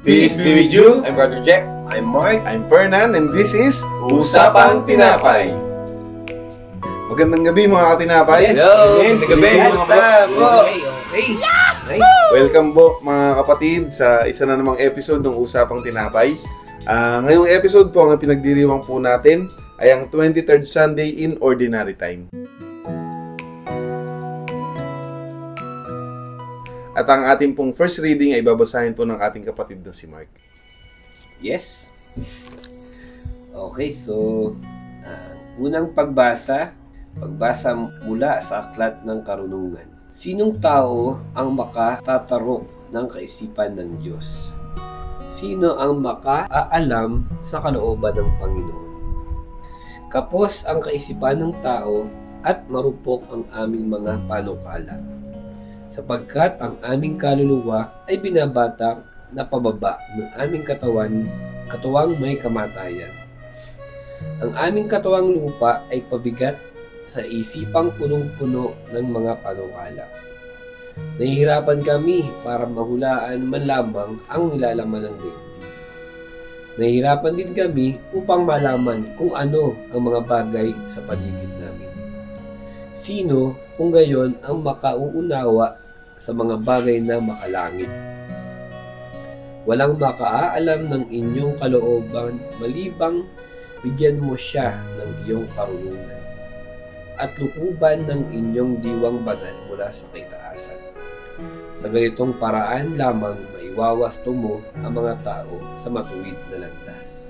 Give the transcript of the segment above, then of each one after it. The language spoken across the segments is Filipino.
Peace be with you. I'm Brother Jack. I'm Mark. I'm Fernan, and this is Usapang Tinapay. Magandang gabi mga katinapay. Hello. Magandang gabi. Kamusta po? Okay. Nice. Welcome po mga kapatid sa isa na namang episode ng Usapang Tinapay. Ngayong episode po, ang pinagdiriwang po natin ay ang 23rd Sunday in Ordinary Time. At ang ating pong first reading ay babasahin po ng ating kapatid na si Mark. Yes. Okay, so unang pagbasa mula sa Aklat ng Karunungan. Sinong tao ang makatatarok ng kaisipan ng Diyos? Sino ang makaalam sa kalooban ng Panginoon? Kapos ang kaisipan ng tao at marupok ang aming mga panukala. Sapagkat ang aming kaluluwa ay binabatak na pababa ng aming katuwang may kamatayan. Ang aming katuwang lupa ay pabigat sa isipang punong-puno ng mga panukala. Nahihirapan kami para mahulaan man lamang ang nilalaman ng daigdig. Nahihirapan din kami upang malaman kung ano ang mga bagay sa paligid namin. Sino kung gayon ang makauunawa sa mga bagay na makalangit? Walang makaalam ng inyong kalooban malibang bigyan mo siya ng iyong karunungan at lukuban ng inyong diwang banal mula sa kaitaasan. Sa ganitong paraan lamang maiwawasto mo ang mga tao sa matuwid na landas.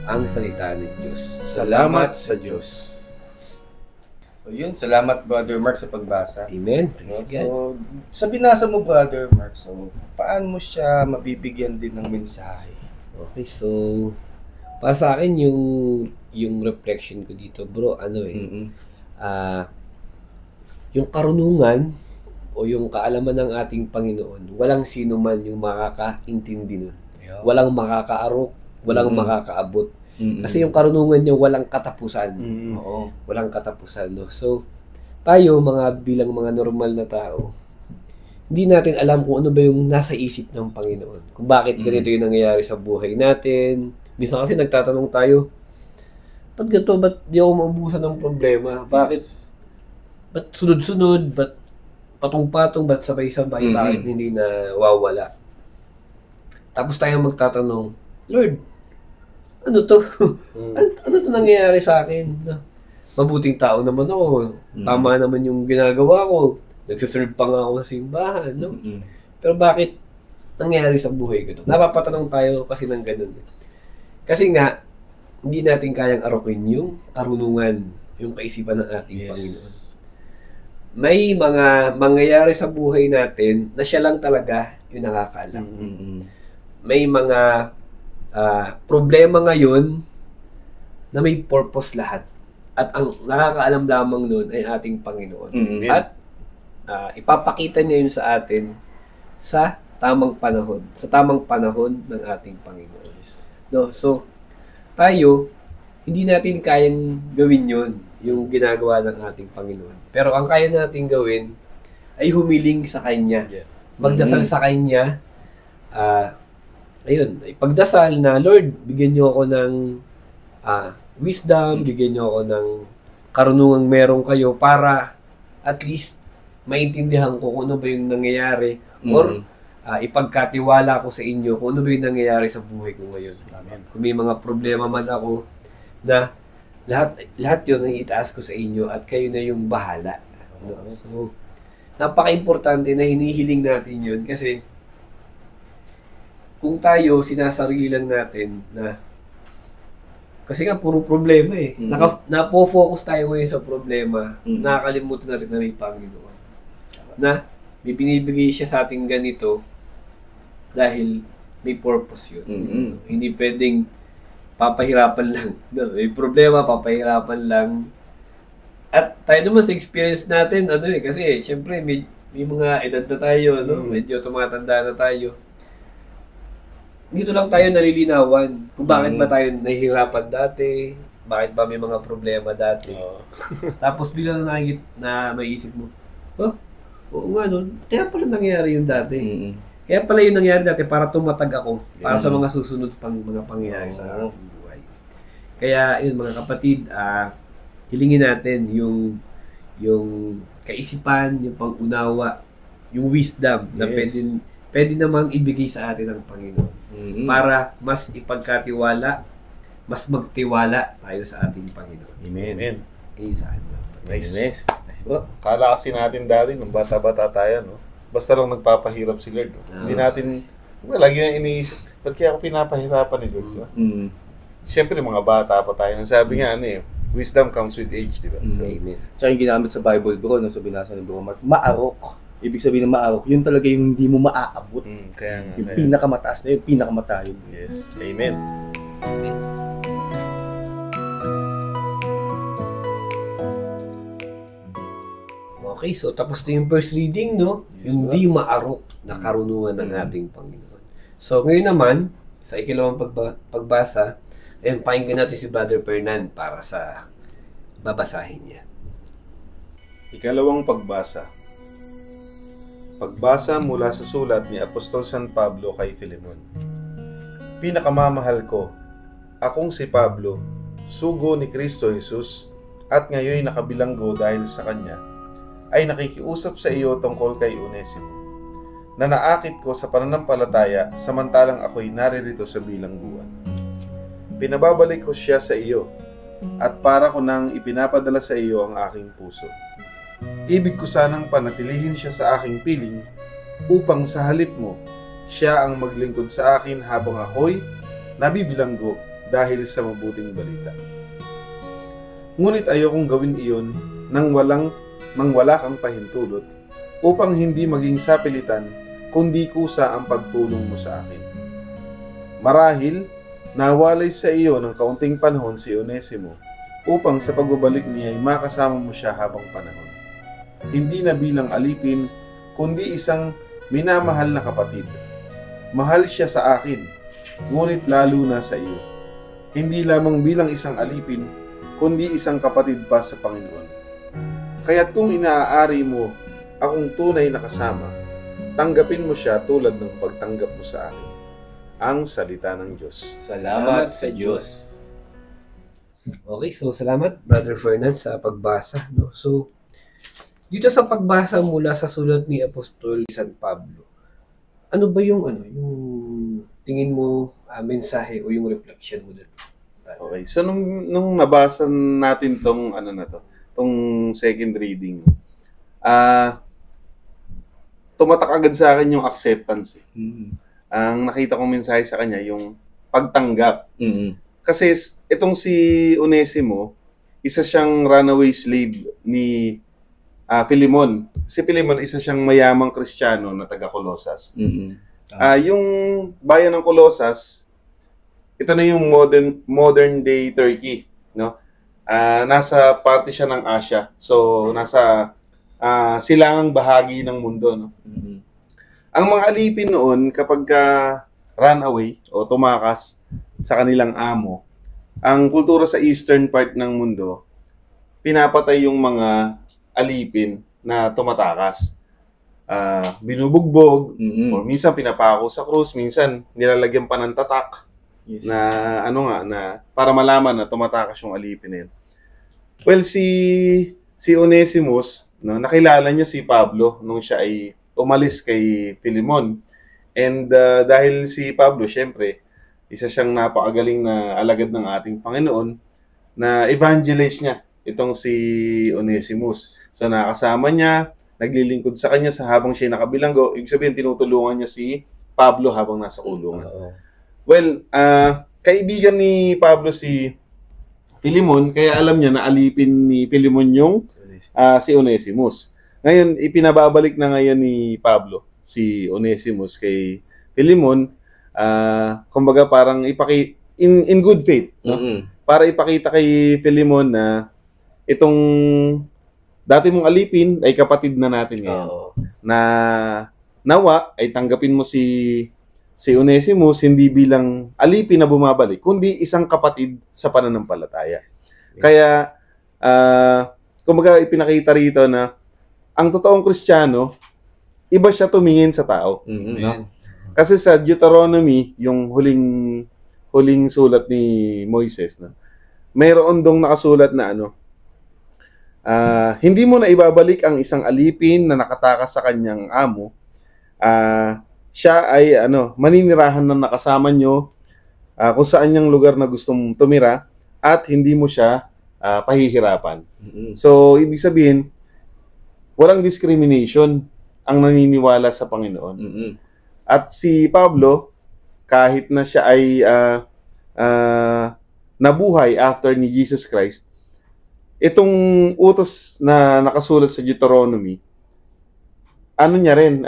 Ang salita ng Diyos. Salamat sa Diyos. So yun, salamat Brother Mark sa pagbasa. Amen. Praise God. So, sa binasa mo Brother Mark, so paano mo siya mabibigyan din ng mensahe? Okay, so para sa akin yung reflection ko dito, bro, yung karunungan o yung kaalaman ng ating Panginoon, walang sino man yung makakaintindi nun. Walang makakaarok, walang makakaabot. Kasi yung karunungan niya walang katapusan. Oo. Walang katapusan, no? So, tayo bilang mga normal na tao, hindi natin alam kung ano ba yung nasa isip ng Panginoon. Kung bakit ganito yung nangyayari sa buhay natin. Minsan kasi nagtatanong tayo, ba't ganito? Ba't di ako maubusan ng problema? Bakit? Yes. Ba't sunod-sunod? Ba't patong-patong? Ba't sabay-sabay? Bakit hindi na wawala? Tapos tayo magtatanong, Lord, ano to? ano to nangyayari sa akin? Mabuting tao naman ako. Tama naman yung ginagawa ko. Nagsiserve pa nga ako sa simbahan. No? Pero bakit nangyayari sa buhay ko to? Napapatanong tayo kasi ng ganun. Kasi nga, hindi natin kayang arokin yung karunungan, yung kaisipan ng ating Panginoon. May mga mangyayari sa buhay natin na siya lang talaga yung nakakaalam. May mga problema ngayon na may purpose lahat. At ang nakakaalam lamang nun ay ating Panginoon. At ipapakita niya yun sa atin sa tamang panahon. Sa tamang panahon ng ating Panginoon. No? So, tayo, hindi natin kayang gawin yun, yung ginagawa ng ating Panginoon. Pero ang kaya natin gawin ay humiling sa Kanya. Magdasal sa Kanya, ipagdasal na, Lord, bigyan niyo ako ng wisdom, bigyan niyo ako ng karunungang meron kayo para at least maintindihan ko kung ano ba yung nangyayari or ipagkatiwala ko sa inyo kung ano ba yung nangyayari sa buhay ko ngayon. Amen. Kung may mga problema man ako na lahat yun ang itaas ko sa inyo at kayo na yung bahala. No? So, napaka-importante na hinihiling natin yun kasi kung tayo, sinasarili lang natin na kasi nga puro problema eh. Napo-focus tayo ngayon sa problema, nakakalimutan na rin na may Panginoon. Na may binibigay siya sa ating ganito dahil may purpose yun. Hindi pwedeng papahirapan lang. No, may problema, papahirapan lang. At tayo naman sa experience natin, kasi syempre may mga edad na tayo, no? Medyo tumatanda na tayo. Dito lang tayo nalilinawan kung bakit ba tayo nahihirapan dati, bakit ba may mga problema dati. Tapos bilang na maisip mo, oo nga nun, kaya pala nangyayari yung dati. Kaya pala yung nangyari dati para tumatag ako para Yes. sa mga susunod pang mga pangyayari sa Oo. aking buhay. Kaya yun mga kapatid, hilingin natin yung kaisipan, yung pang-unawa, yung wisdom na Yes. pwede namang ibigay sa atin ng Panginoon Mm. para mas ipagkatiwala, mas magtiwala tayo sa ating Panginoon. Amen. Amen. Yun sa akin. Nice. Nice. Nice po. Kala kasi natin dati, nung bata-bata tayo, no? Basta lang nagpapahirap si Lord. No? Hindi natin, lagi na iniisip, ba't kaya ako pinapahirapan ni Lord? No? Mm. Siyempre, mga bata pa tayo. Sabi nga, wisdom comes with age, di ba? Mm. So, Amen. Tsaka yung ginamit sa Bible, bro, nung sa binasa ni Bro Mark, maarok. Ibig sabihin ng maarok, yun talaga yung hindi mo maaabot. kaya nga. Yung pinakamataas na yun, pinakamatayog. Yes. Amen. Okay, so tapos na yung first reading, no? Yes, Yung bro. di maarok na karunungan ng ating Panginoon. So ngayon naman, sa ikalawang pagbasa, ayun, pakinggan natin si Brother Fernan para sa babasahin niya. Ikalawang pagbasa. Pagbasa mula sa sulat ni Apostol San Pablo kay Filemon. Pinakamamahal ko, akong si Pablo, sugo ni Kristo Jesus, at ngayon nakabilanggo dahil sa Kanya, ay nakikiusap sa iyo tungkol kay Onesimo, na naakit ko sa pananampalataya samantalang ako'y naririto sa bilangguan. Pinababalik ko siya sa iyo, at para ko nang ipinapadala sa iyo ang aking puso. Ibig ko sanang panatilihin siya sa aking piling, upang sa halip mo, siya ang maglingkod sa akin habang ako'y nabibilanggo dahil sa mabuting balita. Ngunit ayokong gawin iyon nang wala kang pahintulot, upang hindi maging sapilitan, kundi kusa ang pagtulong mo sa akin. Marahil, nawalay sa iyo ng kaunting panahon si Onesimo, upang sa pagbabalik niya ay makasama mo siya habang panahon. Hindi na bilang alipin, kundi isang minamahal na kapatid. Mahal siya sa akin, ngunit lalo na sa iyo. Hindi lamang bilang isang alipin, kundi isang kapatid pa sa Panginoon. Kaya't kung inaaari mo akong tunay na kasama, tanggapin mo siya tulad ng pagtanggap mo sa akin. Ang salita ng Diyos. Salamat sa Diyos. Okay, so salamat Brother Fernan sa pagbasa, no? So dito sa pagbasa mula sa sulat ni Apostol San Pablo, ano ba yung tingin mo mensahe o yung reflection mo doon? Okay, so nung nabasa natin tong tong second reading, tumatak agad sa akin yung acceptance. Mm. Ang nakita kong mensahe sa kanya yung pagtanggap. Mm. Kasi itong si Onesimo, isa siyang runaway slave ni Filemon. Si Filemon, isa siyang mayamang Kristiyano na taga Colosas. Mm. Yung bayan ng Colosas, ito na yung modern day Turkey, no? Nasa parte siya ng Asia. So nasa silangang bahagi ng mundo, no? Mm. Ang mga alipin noon kapag runaway o tumakas sa kanilang amo, ang kultura sa eastern part ng mundo, pinapatay yung mga alipin na tumatakas. Binubugbog, o minsan pinapako sa krus, minsan nilalagyan pa ng tatak. Yes. Na na para malaman na tumatakas yung alipin na yun. Well, si Onesimus, no, nakilala niya si Pablo nung siya ay umalis kay Filemon. And dahil si Pablo, syempre, isa siyang napakagaling na alagad ng ating Panginoon, na evangelize niya itong si Onesimus. So nakasama niya, naglilingkod sa kanya sa habang siya nakabilanggo. Ibig sabihin, tinutulungan niya si Pablo habang nasa kulungan. Oo. Well, kaibigan ni Pablo si Filemon, kaya alam niya na alipin ni Filemon yung si Onesimus. Ngayon, ipinababalik na ngayon ni Pablo si Onesimus kay Filemon, kumbaga parang in good faith, no? Para ipakita kay Filemon na itong dati mong alipin ay kapatid na natin ngayon. Oo. Na nawa ay tanggapin mo si Onesimus hindi bilang alipin na bumabalik, kundi isang kapatid sa pananampalataya. Kaya, kumbaga ipinakita rito na ang totoong Kristiyano, iba siya tumingin sa tao. Mm-hmm. No? Kasi sa Deuteronomy, yung huling sulat ni Moises, no? Mayroon dong nakasulat na hindi mo na ibabalik ang isang alipin na nakatakas sa kanyang amo. Siya ay maninirahan na nakasama nyo kung saan yung lugar na gustong tumira at hindi mo siya pahihirapan. So, ibig sabihin, walang discrimination ang naniniwala sa Panginoon. At si Pablo, kahit na siya ay nabuhay after ni Jesus Christ, itong utos na nakasulat sa Deuteronomy, niya rin,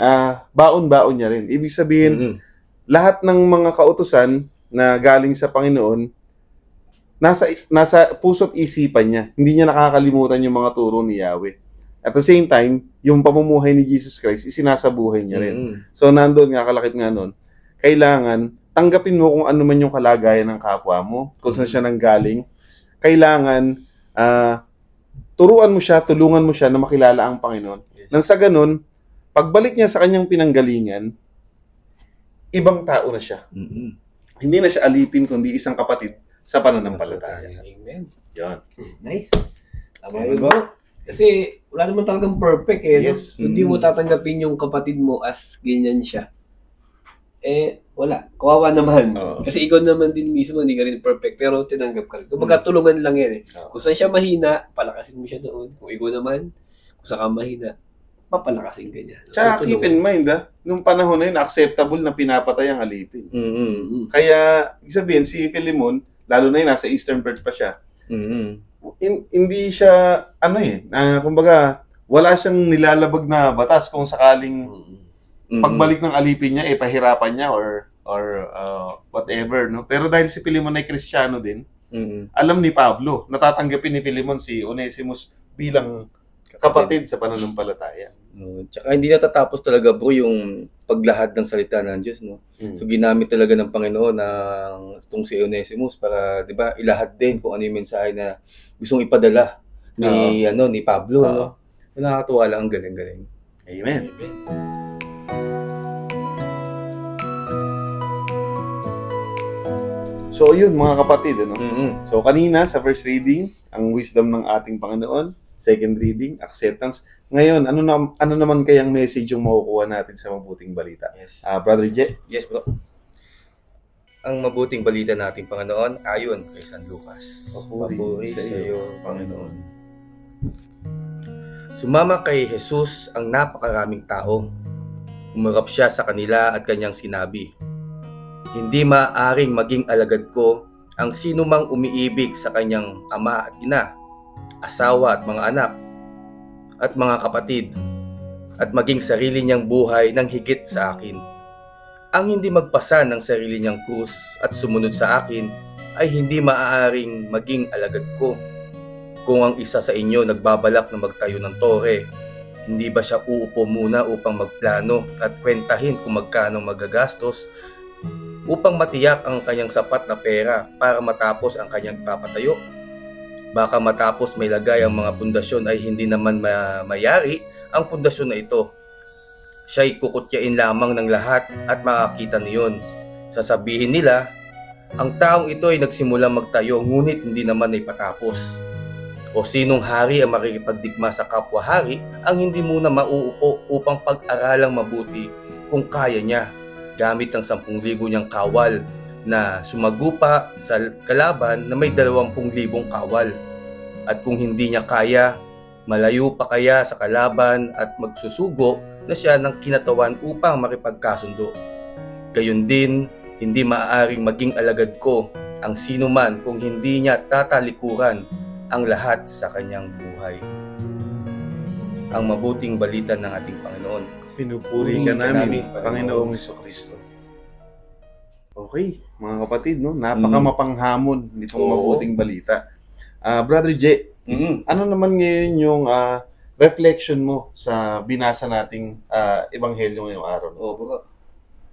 baon-baon niya rin. Ibig sabihin, lahat ng mga kautusan na galing sa Panginoon, nasa puso't isipan niya. Hindi niya nakakalimutan yung mga turo ni Yahweh. At the same time, yung pamumuhay ni Jesus Christ, isinasabuhay niya rin. So, nandoon nga, kalakip nga nun, kailangan, tanggapin mo kung ano man yung kalagayan ng kapwa mo, kung saan siya nanggaling. Kailangan, turuan mo siya, tulungan mo siya na makilala ang Panginoon. Yes. Nang sa ganun, pagbalik niya sa kanyang pinanggalingan, ibang tao na siya. Hindi na siya alipin, kundi isang kapatid sa pananampalataya. Amen. Yan. Nice. Tama yun, bro. Kasi wala naman talagang perfect Yes. No? Hindi mo tatanggapin yung kapatid mo as ganyan siya. Wala. Kawawa naman. Kasi ikaw naman din mismo, hindi ka rin perfect, pero tinanggap ka rin. Kumbaga, tulungan lang yan Kung saan siya mahina, palakasin mo siya doon. Kung ikaw naman, kung saan ka mahina, papalakasin ka niya. Tsaka keep in mind, nung panahon na yun, acceptable na pinapatay ang alipin. Kaya, sabihin, si Philemon, lalo na yun, nasa Eastern Bird pa siya, hindi siya, kumbaga, wala siyang nilalabag na batas kung sakaling pagbalik ng alipin niya, pahirapan niya or whatever, no? Pero dahil si Philemon ay Kristiyano din, alam ni Pablo, natatanggapin ni Philemon si Onesimus bilang kapatid sa pananampalataya. Tsaka hindi natatapos talaga, bro, yung paglahad ng salita ng Diyos, no? So ginamit talaga ng Panginoon itong si Onesimus para, 'di ba, ilahad din kung ano yung mensahe na gustong ipadala ni Pablo, no? Nakakatuwa lang, ang galing-galing. Amen. So, yun mga kapatid, So, kanina sa first reading, ang wisdom ng ating Panginoon. Second reading, acceptance. Ngayon, ano naman kayang message yung makukuha natin sa mabuting balita? Yes. Brother Je? Yes, bro. Ang mabuting balita nating Panginoon ayon kay San Lucas. Papuri sa iyo, Panginoon. Sumama kay Jesus ang napakaraming tao. Umarap siya sa kanila at kanyang sinabi, "Hindi maaaring maging alagad ko ang sinumang umiibig sa kanyang ama at ina, asawa at mga anak, at mga kapatid, at maging sarili niyang buhay ng higit sa akin. Ang hindi magpasa ng sarili niyang krus at sumunod sa akin ay hindi maaaring maging alagad ko. Kung ang isa sa inyo nagbabalak na magtayo ng tore, hindi ba siya uupo muna upang magplano at kwentahin kung magkano magagastos upang matiyak ang kanyang sapat na pera para matapos ang kanyang papatayo? Baka matapos may lagay ang mga pundasyon ay hindi naman mayari ang pundasyon na ito. Siya'y kukutyain lamang ng lahat at makakita niyon. Sasabihin nila, ang taong ito ay nagsimulang magtayo ngunit hindi naman ay patapos. O sinong hari ang makikipagdigma sa kapwa-hari ang hindi muna mauupo upang pag-aralang mabuti kung kaya niya gamit ang 10,000 niyang kawal na sumagupa sa kalaban na may 20,000 kawal. At kung hindi niya kaya, malayo pa kaya sa kalaban at magsusugo na siya ng kinatawan upang makipagkasundo. Gayon din, hindi maaaring maging alagad ko ang sino man kung hindi niya tatalikuran ang lahat sa kanyang buhay." Ang mabuting balita ng ating Panginoon. Pinupuri ka namin, Panginoong Jesucristo. Okay, mga kapatid, no? Napaka-mapanghamon nitong mabuting balita. Brother J, ano naman ngayon yung reflection mo sa binasa nating ebanghelyo ngayong araw? Bro.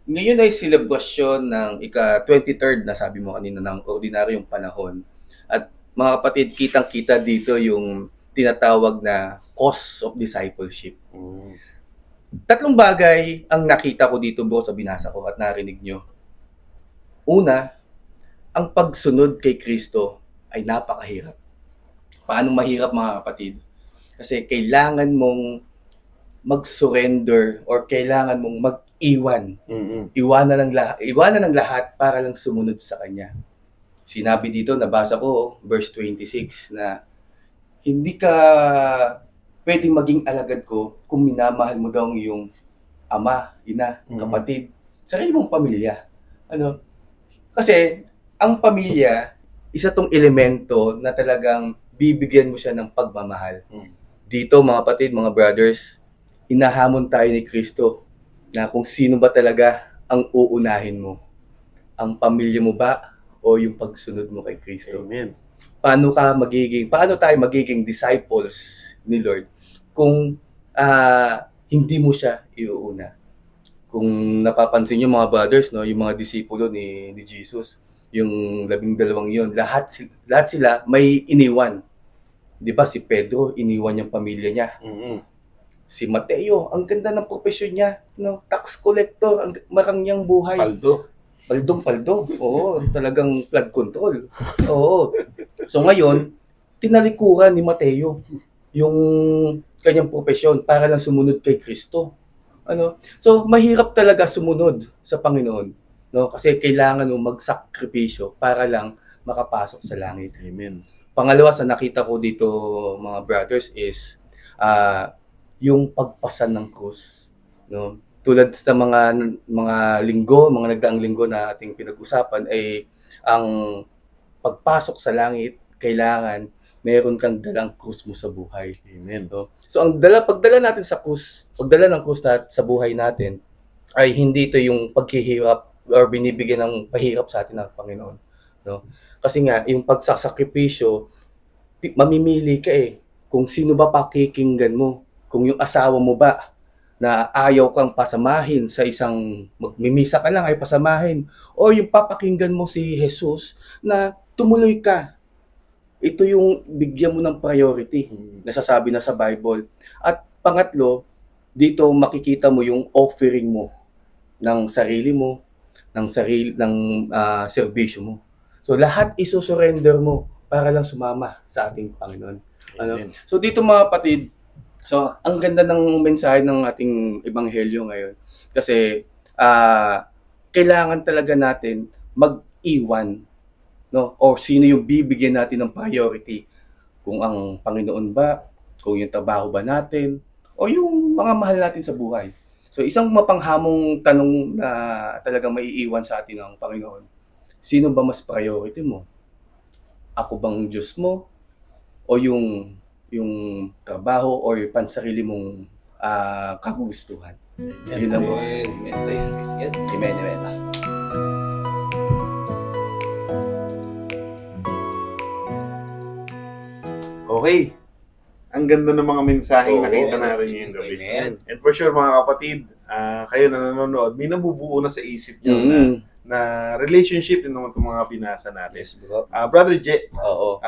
Ngayon ay selebrasyon ng ika-23rd na sabi mo kanina ng ordinaryong panahon. At mga kapatid, kitang-kita dito yung tinatawag na cause of discipleship. Tatlong bagay ang nakita ko dito bro sa binasa ko at narinig nyo. Una, ang pagsunod kay Kristo ay napakahirap. Paano mahirap mga kapatid? Kasi kailangan mong mag-surrender or kailangan mong mag-iwan. Iwanan ng lahat para lang sumunod sa Kanya. Sinabi dito, nabasa ko, verse 26, na hindi ka pwedeng maging alagad ko kung minamahal mo daw ang iyong ama, ina, kapatid, sarili mong pamilya. Ano? Kasi ang pamilya, isa tong elemento na talagang bibigyan mo siya ng pagmamahal. Dito mga kapatid, mga brothers, hinahamon tayo ni Kristo na kung sino ba talaga ang uunahin mo. Ang pamilya mo ba o yung pagsunod mo kay Kristo? Amen. Paano tayo magiging disciples ni Lord kung hindi mo siya iuuna? Kung napapansin niyo mga brothers, no, yung mga disipulo ni Jesus, yung 12 yun, lahat sila may iniwan. 'Di ba si Pedro, iniwan yung pamilya niya. Si Mateo, ang ganda ng profesyon niya, no, tax collector, ang marangyang buhay. Paldong-paldo. Oo, talagang flood control. Oo. So ngayon, tinalikuran ni Mateo yung kanyang profesyon para lang sumunod kay Kristo. Ano? So mahirap talaga sumunod sa Panginoon, no? Kasi kailangan mo magsakripisyo para lang makapasok sa langit. Amen. Pangalawa sa nakita ko dito mga brothers is yung pagpasan ng krus, no? Tulad sa mga nagdaang linggo na ating pinag-usapan ay ang pagpasok sa langit, kailangan meron kang dalang krus mo sa buhay. Amen. So ang pagdala natin sa krus, pagdala ng krus sa buhay natin ay hindi ito yung paghihirap or binibigyan ng pahirap sa atin ng Panginoon, no? Kasi nga yung pagsasakripisyo, mamimili ka kung sino ba pakikinggan mo, kung yung asawa mo ba na ayaw kang pasamahin sa isang magmimisa ka lang ay pasamahin, o yung papakinggan mo si Jesus na tumuloy ka. Ito yung bigyan mo ng priority, nasasabi na sa Bible. At pangatlo, dito makikita mo yung offering mo ng sarili mo, ng serbisyo mo. So lahat isusurrender mo para lang sumama sa ating Panginoon. Ano? So dito mga kapatid, so ang ganda ng mensahe ng ating ebanghelyo ngayon. Kasi kailangan talaga natin mag-iwan, no? O sino yung bibigyan natin ng priority? Kung ang Panginoon ba, kung yung trabaho ba natin, o yung mga mahal natin sa buhay. So isang mapanghamong tanong na talagang maiiwan sa atin ng Panginoon, sino ba mas priority mo? Ako bang Diyos mo? O yung trabaho o yung pansarili mong kagustuhan? Yun lang po. Amen, amen. Okay. Ang ganda ng mga mensaheng Oo, nakita natin ngayong gabi. amen. And for sure mga kapatid, kayo na nanonood, may nabubuo na sa isip nyo na relationship din naman itong mga binasa natin. Yes, bro. Brother Je, Oo.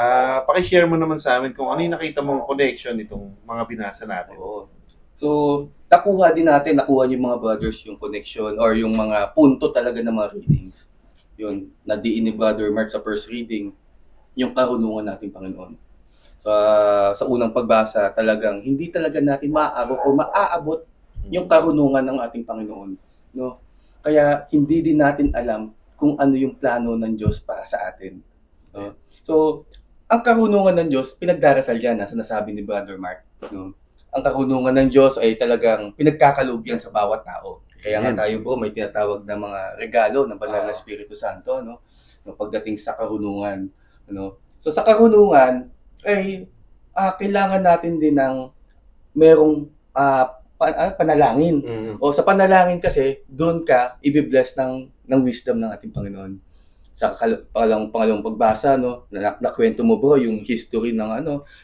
pakishare mo naman sa amin kung ano yung nakita mong connection itong mga binasa natin. Oo. So, nakuha yung mga brothers yung connection or yung mga punto talaga ng mga readings. Yun, nadiin ni Brother Mark sa first reading, yung karunungan nating Panginoon. So, sa unang pagbasa, talagang hindi talaga natin maaabot yung karunungan ng ating Panginoon, no? Kaya hindi din natin alam kung ano yung plano ng Diyos para sa atin. No? So, ang karunungan ng Diyos, pinagdarasal yan, nasa nasabi ni Brother Mark, no? Ang karunungan ng Diyos ay talagang pinagkakaloob yan sa bawat tao. Kaya nga tayo po may tinatawag na mga regalo ng Banal na Espiritu Santo, no? No, pagdating sa karunungan, no? So sa karunungan ay kailangan natin din ng merong panalangin. O sa panalangin kasi doon ka ibibless ng wisdom ng ating Panginoon. Sa pangalawang pagbasa, no, nakwento mo bro yung history ng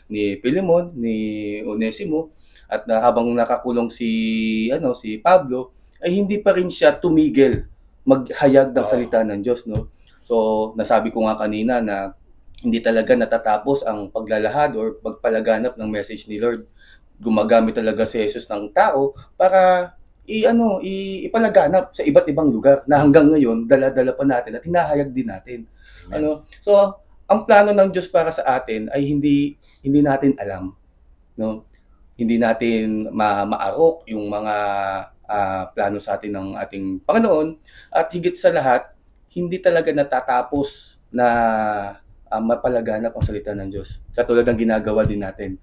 ni Philemon, ni Onesimo, at habang nakakulong si Pablo ay hindi pa rin siya tumigil maghayag ng salita ng Diyos, no. So nasabi ko nga kanina na hindi talaga natatapos ang paglalahad or pagpalaganap ng message ni Lord gumagamit talaga si Jesus ng tao para ipalaganap sa iba't ibang lugar na hanggang ngayon dala-dala pa natin at hinahayag din natin. So ang plano ng Diyos para sa atin ay hindi natin alam, no? Hindi natin maarok yung mga plano sa atin ng ating Panginoon, at higit sa lahat hindi talaga natatapos na mapalaganap ang salita ng Diyos. Katulad ng ginagawa din natin.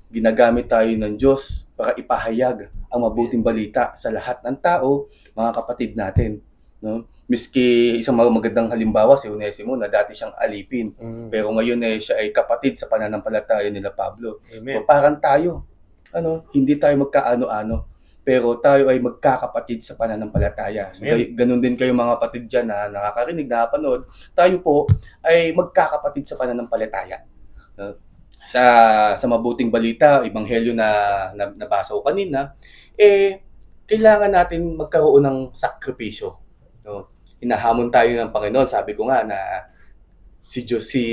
Ginagamit tayo ng Diyos para ipahayag ang mabuting balita sa lahat ng tao, mga kapatid natin. No? Miski isang magandang halimbawa si Onesimo na dati siyang alipin, pero ngayon siya ay kapatid sa pananampalataya nila Pablo. Amen. So parang tayo, hindi tayo magkaano-ano, pero tayo ay magkakapatid sa pananampalataya. So, ganun din kayo mga kapatid dyan na nakakarinig, nakapanood, tayo po ay magkakapatid sa pananampalataya. Sa mabuting balita, ebanghelyo na nabasa ko kanina, kailangan natin magkaroon ng sakripisyo. No? Hinahamon tayo ng Panginoon. Sabi ko nga na si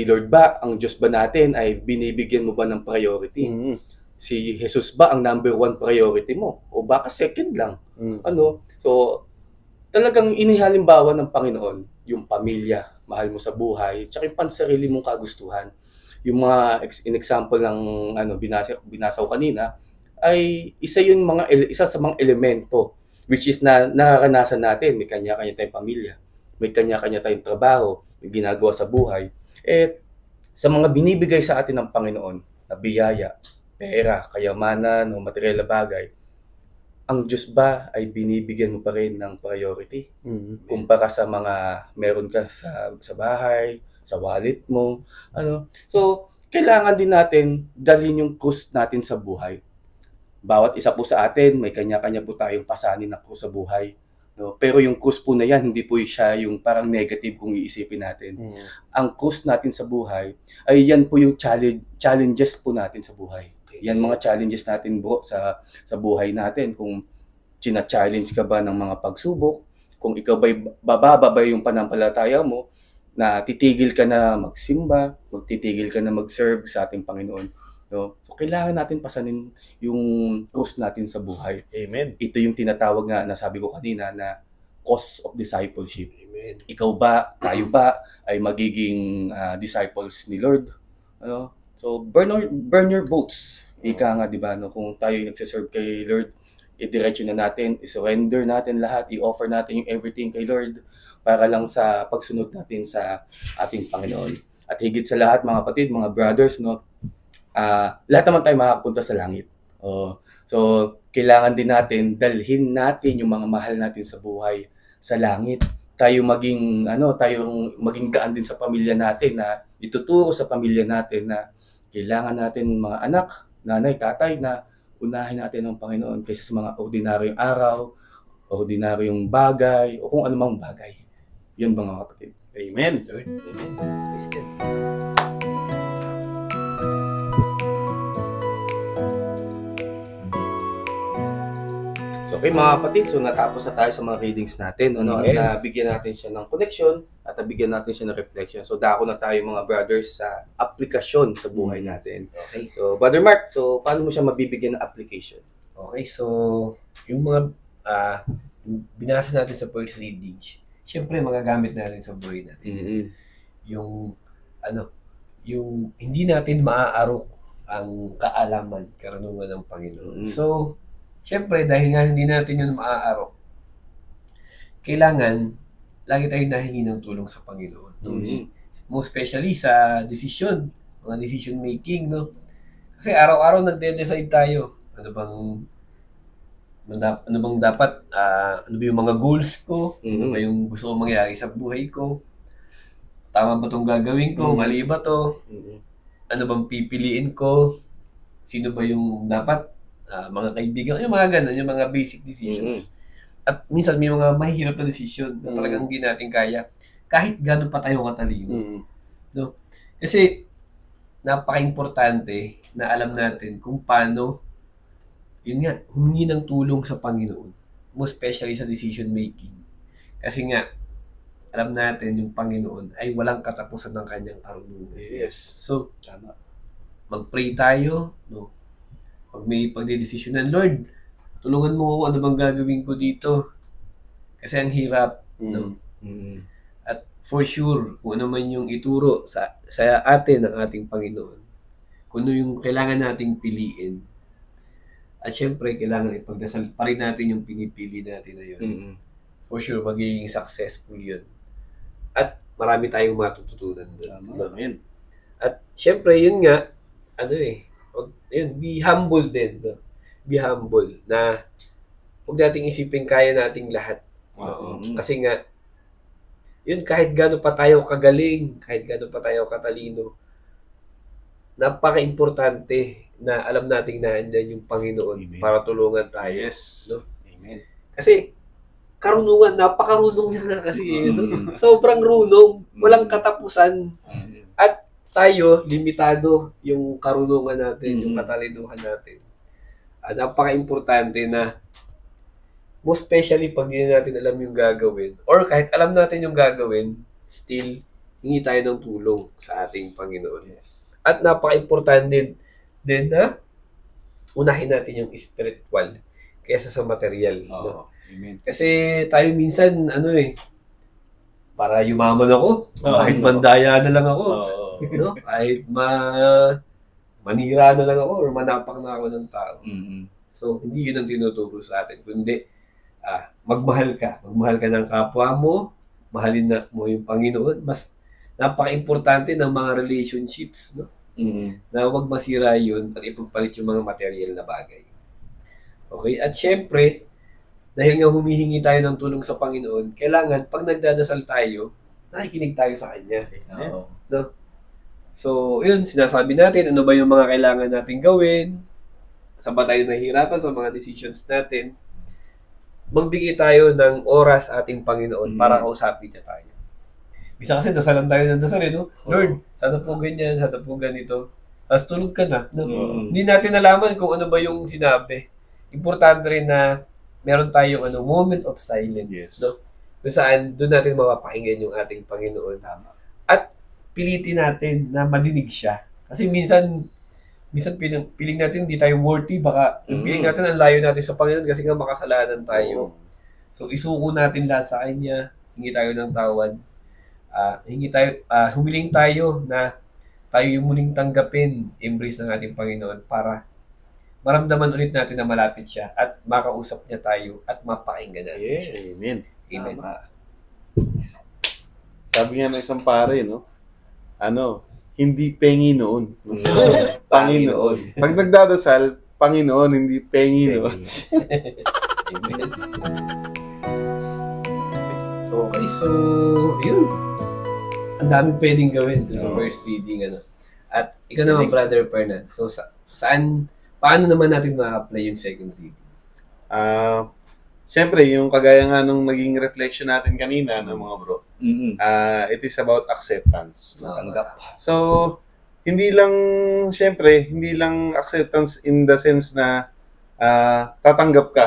Lord ba, ang Diyos ba natin ay binibigyan mo ba ng priority? Si Jesus ba ang number 1 priority mo? O baka second lang? So, talagang inihalimbawa ng Panginoon yung pamilya, mahal mo sa buhay, tsaka yung pansarili mong kagustuhan. Yung mga in-example ng binasa ko kanina ay isa sa mga elemento which is na nararanasan natin. May kanya-kanya tayong pamilya, may kanya-kanya tayong trabaho, may ginagawa sa buhay. Sa mga binibigay sa atin ng Panginoon na biyaya, pera, kayamanan o material na bagay, ang Diyos ba ay binibigyan mo pa rin ng priority? Kumpara sa mga meron ka sa bahay, sa wallet mo, So, kailangan din natin dalhin yung krus natin sa buhay. Bawat isa po sa atin, may kanya-kanya po tayong pasanin na krus sa buhay. No? Pero yung krus po na yan, hindi po siya yung parang negative kung iisipin natin. Ang krus natin sa buhay, ay yan po yung challenges po natin sa buhay. Yan mga challenges natin bro sa buhay natin. Kung china-challenge ka ba ng mga pagsubok, kung ikaw ba'y bababa yung panampalataya mo, na titigil ka na magsimba, magtitigil ka na mag-serve sa ating Panginoon. No? So, kailangan natin pasanin yung krus natin sa buhay. Amen. Ito yung tinatawag nga, nasabi ko kanina, na cost of discipleship. Amen. Ikaw ba, tayo ba, ay magiging disciples ni Lord? So, burn your boats. Ika nga, di ba? Kung tayo yung nagsiserve kay Lord, i-diretso na natin, i-surrender natin lahat, i-offer natin yung everything kay Lord, para lang sa pagsunod natin sa ating Panginoon. At higit sa lahat, mga kapatid, mga brothers, lahat naman tayo makakapunta sa langit. So, kailangan din natin, dalhin natin yung mga mahal natin sa buhay sa langit. Tayong maging gaan din sa pamilya natin, na ituturo sa pamilya natin na kailangan natin mga anak, nanay, tatay, na unahin natin ang Panginoon kaysa sa mga ordinaryong araw, ordinaryong bagay, o kung anumang bagay. Yun ba mga kapatid? Amen. Lord. Amen. Praise God. So, okay mga kapatid, so natapos na tayo sa mga readings natin. At nabigyan natin siya ng connection at nabigyan natin siya ng reflection. So, dako na tayo mga brothers sa aplikasyon sa buhay natin. Okay. So, Brother Mark, so paano mo siya mabibigyan ng application? Okay, so yung mga binasa natin sa first reading, siyempre magagamit natin sa buhay natin. Yung hindi natin maaarok ang kaalaman, karunungan ng Panginoon. So, siyempre dahil nga hindi natin yun maaarok, kailangan lagi tayong nahingi ng tulong sa Panginoon. Most especially sa decision, mga decision making, no? Kasi araw-araw nagde-decide tayo. Ano bang dapat, ano ba yung mga goals ko, ano ba yung gusto kong mangyari sa buhay ko, tama ba itong gagawin ko, mali ba to, ano bang pipiliin ko, sino ba yung dapat, mga kaibigan, yung mga ganun, yung mga basic decisions. At minsan may mga mahihirap na decision na talagang hindi natin kaya, kahit gano'n pa tayo katalino. No? Kasi napaka-importante na alam natin kung paano yun nga, humingi ng tulong sa Panginoon. Most especially sa decision making. Kasi nga, alam natin yung Panginoon ay walang katapusan ng kanyang karunungan. Yes. So, Tama. mag-pray tayo, no? Pag may pagdedesisyonan, Lord, tulungan mo ako, ano bang gagawin ko dito? Kasi ang hirap. No? At for sure, kung ano man yung ituro sa atin ng ating Panginoon, kung ano yung kailangan nating piliin, at syempre, kailangan ipagdasal pa rin natin yung pinipili natin na yun. For sure, magiging successful yun. At marami tayong matututunan doon. No? Amen. At syempre, yun nga, be humble din. No? Be humble na huwag nating isipin kaya nating lahat. Oo. Kasi nga, yun, kahit gaano pa tayo kagaling, kahit gaano pa tayo katalino, napaka-importante na alam nating nandiyan yung Panginoon Amen. para tulungan tayo. Yes. No? Amen. Kasi, karunungan, napakarunong niya nga kasi. No? Sobrang runong, walang katapusan. At tayo, limitado yung karunungan natin, yung katalinuhan natin. Napaka-importante na, most especially pag hindi natin alam yung gagawin, or kahit alam natin yung gagawin, still, hingi tayo ng tulong sa ating Panginoon. Yes. At napaka-importante din na unahin natin yung spiritual kaysa sa material. No? Oo. Amen. Kasi tayo minsan, para yumaman ako, kahit Oo. mandaya na lang ako, Oo. no? Kahit manira na lang ako or manapak na ako ng tao. So, hindi yun ang tinuturo sa atin. Kundi, magmahal ka. Magmahal ka ng kapwa mo, mahalin na mo yung Panginoon. Mas napaka-importante ng mga relationships, no? Na huwag masira yun at ipagpalit yung mga material na bagay. Okay? At syempre, dahil nga humihingi tayo ng tulong sa Panginoon, kailangan, pag nagdadasal tayo, nakikinig tayo sa Kanya. Oo. No? So, yun, sinasabi natin, ano ba yung mga kailangan natin gawin? Saan ba tayo nahihirapan sa mga decisions natin? Magbigay tayo ng oras sa ating Panginoon para kausapin niya tayo. Bisa kasi dasalan tayo ng dasal, no? Lord, sana po ganyan, sana po ganito. Tapos tulog ka na. No? Hindi natin nalaman kung ano ba yung sinabi. Importante rin na meron tayong moment of silence. Yes. No? Kung saan doon natin mapapakinggan yung ating Panginoon. At pilitin natin na madinig siya. Kasi minsan piling natin hindi tayo worthy. Baka piling natin ang layo natin sa Panginoon kasi nga makasalanan tayo. So isuko natin lahat sa Kanya. Hingi tayo ng tawad. Humiling tayo na tayo yung muling tanggapin, embrace ng ating Panginoon para maramdaman ulit natin na malapit siya at makausap niya tayo at mapakinggan natin. Yes. Amen. Amen. Sabi nga ng isang pare, no? Hindi pengi noon. Panginoon. Pag nagdadasal, Panginoon, hindi pengi noon. Amen. Okay, so, yun. Ang dami pwedeng gawin dun sa first reading. At ikaw naman, Brother Fernan. So, paano naman natin ma-apply yung second reading? Siyempre, yung kagaya nga nung naging reflection natin kanina, mga bro, it is about acceptance. Tanggap. So, hindi lang acceptance in the sense na tatanggap ka.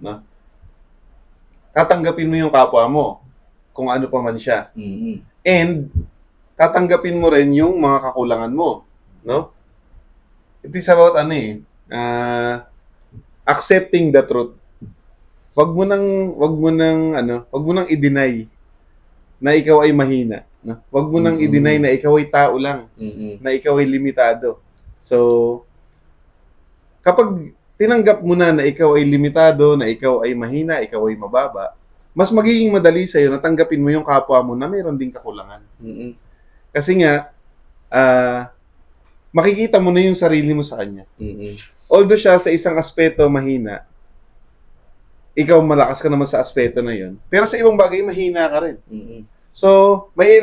No? Tatanggapin mo yung kapwa mo, kung ano pa man siya. And, tatanggapin mo rin yung mga kakulangan mo. No? It is about accepting the truth. Wag mo nang i-deny na ikaw ay mahina, no? Wag mo nang i-deny na ikaw ay tao lang, na ikaw ay limitado. So, kapag tinanggap mo na ikaw ay limitado, na ikaw ay mahina, ikaw ay mababa, mas magiging madali sa iyo na tanggapin mo yung kapwa mo na mayroon ding kakulangan. Kasi nga makikita mo na yung sarili mo sa kanya. Although siya sa isang aspeto mahina, ikaw malakas ka naman sa aspeto na yun. Pero sa ibang bagay, mahina ka rin. So, may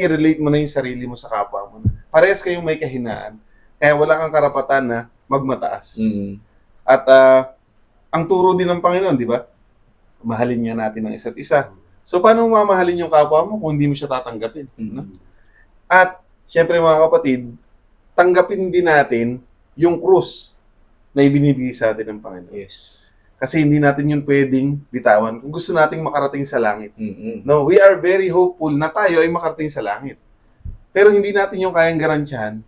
i-relate mo na yung sarili mo sa kapwa mo. Parehas kayong may kahinaan. Kaya wala kang karapatan na magmataas. At ang turo din ng Panginoon, di ba? Mahalin niya natin ang isa't isa. So, paano mo mamahalin yung kapwa mo kung hindi mo siya tatanggapin? No? At, syempre mga kapatid, tanggapin din natin yung krus na ibinibigay sa atin ng Panginoon. Yes. Kasi hindi natin yun pwedeng bitawan kung gusto nating makarating sa langit. No, we are very hopeful na tayo ay makarating sa langit. Pero hindi natin yung kayang garantyahan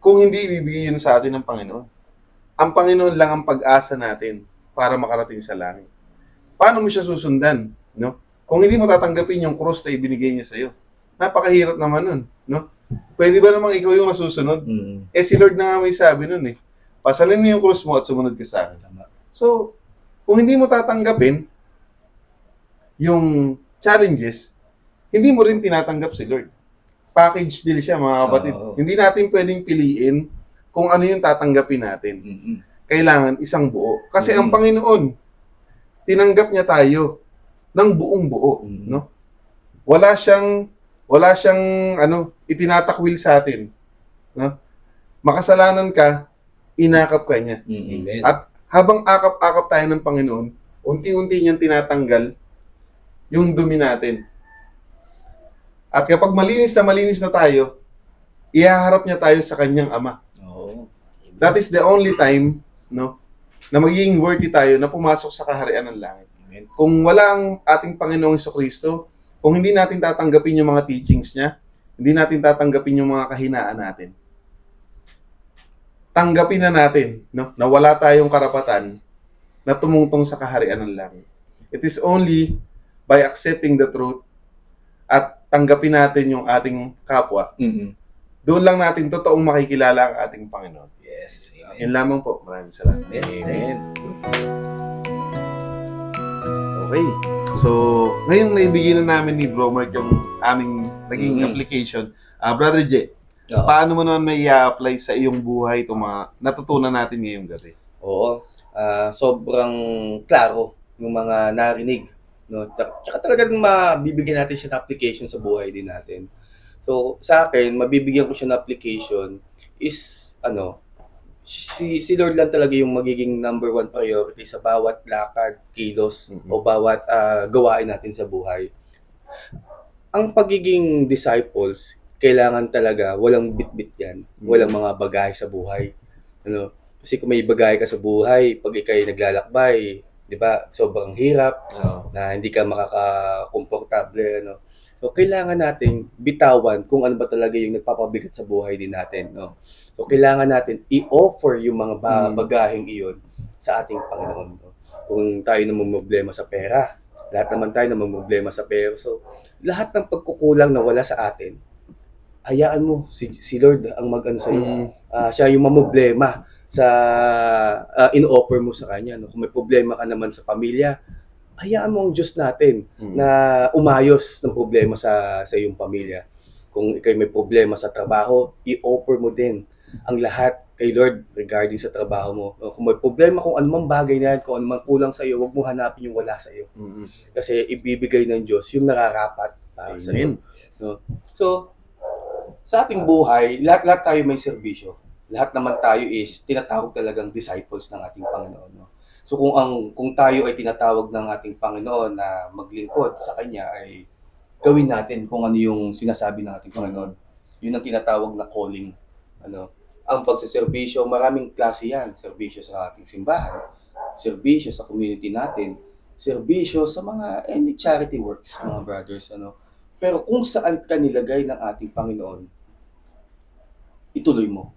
kung hindi ibibigay yun sa atin ng Panginoon. ang Panginoon lang ang pag-asa natin para makarating sa langit. Paano mo siya susundan? No? Kung hindi mo tatanggapin yung cross na ibinigay niya sa'yo, napakahirap naman nun. No? Pwede ba namang ikaw yung masusunod? Eh si Lord na nga may sabi nun eh. Pasalin mo yung cross mo at sumunod ka sa akin. So, kung hindi mo tatanggapin yung challenges, hindi mo rin tinatanggap si Lord. Package deal siya, mga kapatid. Hindi natin pwedeng piliin kung ano yung tatanggapin natin. Kailangan isang buo. Kasi ang Panginoon, tinanggap niya tayo ng buong buo, no? Wala siyang itinatakwil sa atin, no? Makasalanan ka, inakap ka niya. At habang akap-akap tayo ng Panginoon, unti-unti niyang tinatanggal yung dumi natin. At kapag malinis na tayo, ihaharap niya tayo sa kanyang Ama. That is the only time, no, na magiging worthy tayo na pumasok sa kaharian ng langit. Kung wala ang ating Panginoong Jesucristo, kung hindi natin tatanggapin yung mga teachings niya, hindi natin tatanggapin yung mga kahinaan natin, tanggapin na natin, no, na wala tayong karapatan na tumungtong sa kaharian ng langit. It is only by accepting the truth at tanggapin natin yung ating kapwa, doon lang natin totoong makikilala ang ating Panginoon. Yes. Yan lamang po. Maraming salamat. Amen. Okay. So, ngayong naibigay na namin ni Bro Mark yung aming naging application. Brother J, paano mo naman may i-apply sa iyong buhay itong mga natutunan natin ngayong gabi? Oo. Sobrang klaro yung mga narinig. No? Tsaka talagang mabibigyan natin siya ng application sa buhay din natin. So, sa akin, mabibigyan ko siya ng application is, si Lord lang talaga yung magiging number one priority sa bawat lakad, kilos, o bawat gawain natin sa buhay. Ang pagiging disciples, kailangan talaga, walang bit-bit yan, walang mga bagay sa buhay. Kasi kung may bagay ka sa buhay, pag ikay naglalakbay, di ba, sobrang hirap, na hindi ka makaka-komportable, So, kailangan nating bitawan kung ano ba talaga yung nagpapabigat sa buhay din natin, no? So, kailangan natin i-offer yung mga bagaheng iyon sa ating Panginoon, no? Kung tayo namumroblema sa pera, lahat naman tayo namumroblema sa pera. So, lahat ng pagkukulang na wala sa atin, hayaan mo, si Lord ang mag-ano sa'yo. Siya yung mamroblema sa in-offer mo sa Kanya, no? Kung may problema ka naman sa pamilya, hayaan mo ang Diyos natin na umayos ng problema sa iyong pamilya. Kung ikay may problema sa trabaho, i-offer mo din ang lahat kay Lord regarding sa trabaho mo. Kung may problema kung anumang bagay na yan, kung anumang kulang sa iyo, huwag mo hanapin yung wala sa iyo. Kasi ibibigay ng Diyos yung nararapat para sa iyo. No? So, sa ating buhay, lahat tayo may serbisyo. Lahat naman tayo is tinatawag talagang disciples ng ating Panginoon. No? So kung tayo ay tinatawag ng ating Panginoon na maglingkod sa Kanya, ay gawin natin kung ano yung sinasabi ng ating Panginoon. Yun ang tinatawag na calling. Ang pagsiservisyo, maraming klase yan. Serbisyo sa ating simbahan, serbisyo sa community natin, serbisyo sa mga any charity works, mga brothers. Pero kung saan ka nilagay ng ating Panginoon, ituloy mo.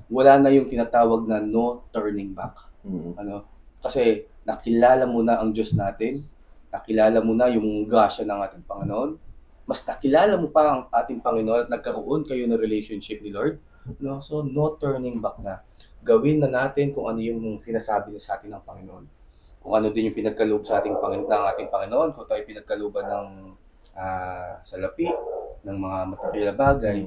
Wala na yung tinatawag na no turning back. Kasi nakilala mo na ang Diyos natin, nakilala mo na yung grasya ng ating Panginoon, mas nakilala mo pa ang ating Panginoon at nagkaroon kayo ng relationship ni Lord. No? So, no turning back na. Gawin na natin kung ano yung sinasabi sa atin ng Panginoon. Kung ano din yung pinagkaloob sa ating ating Panginoon, kung tayo pinagkalooban ng salapi, ng mga material bagay,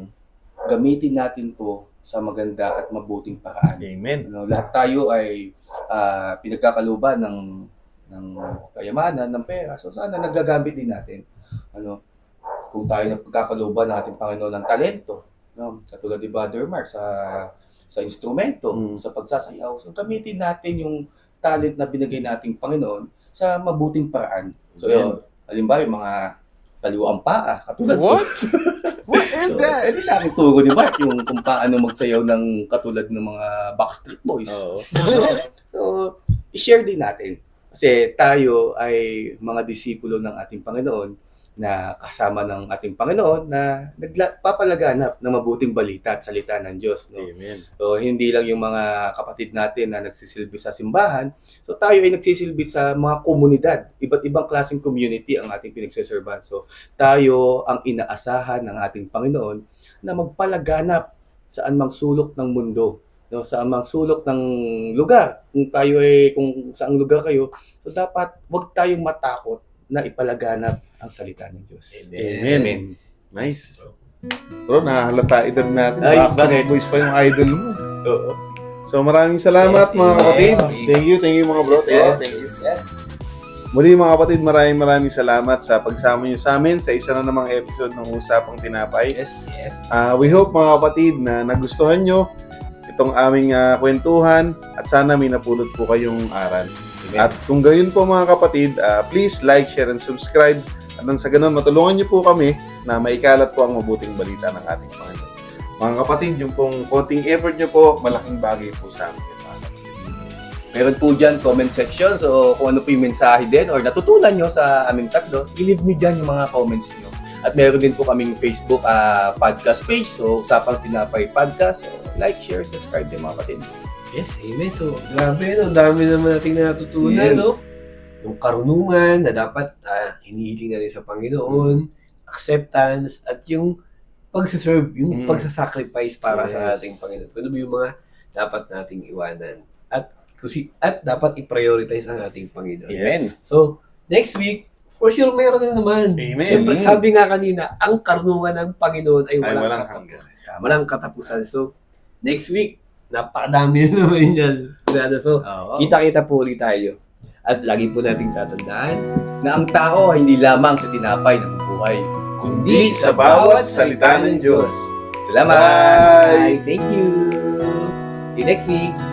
gamitin natin to sa maganda at mabuting paraan. Amen. Lahat tayo ay pinagkakaluban ng kayamanan, ng pera. So sana nagagamit din natin. Kung tayo nagkakaluban ng ating Panginoon ng talento, katulad ni Brother Mark sa instrumento, sa pagsasayaw. So gamitin natin yung talent na binigay nating Panginoon sa mabuting paraan. So halimbawa yung mga taliwang paa, katulad What? What is that? Edi sa akin turo ni Mark yung kung paano magsayaw ng katulad ng mga Backstreet Boys. So, i-share din natin. Kasi tayo ay mga disipulo ng ating Panginoon na kasama ng ating Panginoon na nagpapalaganap ng mabuting balita at salita ng Diyos. No? Amen. So, hindi lang yung mga kapatid natin na nagsisilbi sa simbahan. So, tayo ay nagsisilbi sa mga komunidad. Iba't ibang klaseng community ang ating pinagsiserban. So, tayo ang inaasahan ng ating Panginoon na magpalaganap saan mang sulok ng mundo. No, sa amang sulok ng lugar. Kung saang lugar kayo, so dapat wag tayong matakot na ipalaganap ang salita ng Diyos. Amen. Nice. Bro, nahahalata edad natin. Ay, Backstreet bakit? Boys pa yung idol mo. Oo. So maraming salamat Yes, mga amen. kapatid. Thank you mga bro. Thank you. Muli mga kapatid, maraming salamat sa pagsama niyo sa amin sa isa na namang episode ng Usapang Tinapay. Yes. We hope mga kapatid na nagustuhan nyo itong aming kwentuhan at sana may napulot po kayong aral. Amen. At kung gayon po mga kapatid, please like, share, and subscribe. At nang sa ganun, matulungan niyo po kami na maikalat po ang mabuting balita ng ating Panginoon. Mga kapatid, yung pong konting effort niyo po, malaking bagay po sa amin. Meron po dyan comment section. So kung ano po yung mensahe din or natutunan nyo sa aming tatlo, i-leave nyo dyan yung mga comments nyo. At meron din po kaming Facebook podcast page. So Usapang Tinapay Podcast. So like, share, subscribe din mga kapatid. Yes, amen. So, grabe, no? Dami naman nating natutunan, Yes. no? Yung karunungan na dapat hinihiling natin sa Panginoon, acceptance, at yung pagsaserve, yung pagsasacrifice para sa Yes. ating Panginoon. Ano ba yung mga dapat nating iwanan? At dapat i-prioritize ang ating Panginoon. Yes. So, next week, for sure, meron na naman. Amen. Siyempre, sabi nga kanina, ang karunungan ng Panginoon ay Ay, walang hanggan. walang katapusan. So, next week, napakadami na naman yan. So, kita-kita po ulit tayo. At lagi po nating tatandaan, Na ang tao ay hindi lamang sa tinapay na bubuhay. Kundi sa bawat salita ng Diyos. Salamat! Bye! Thank you! See you next week!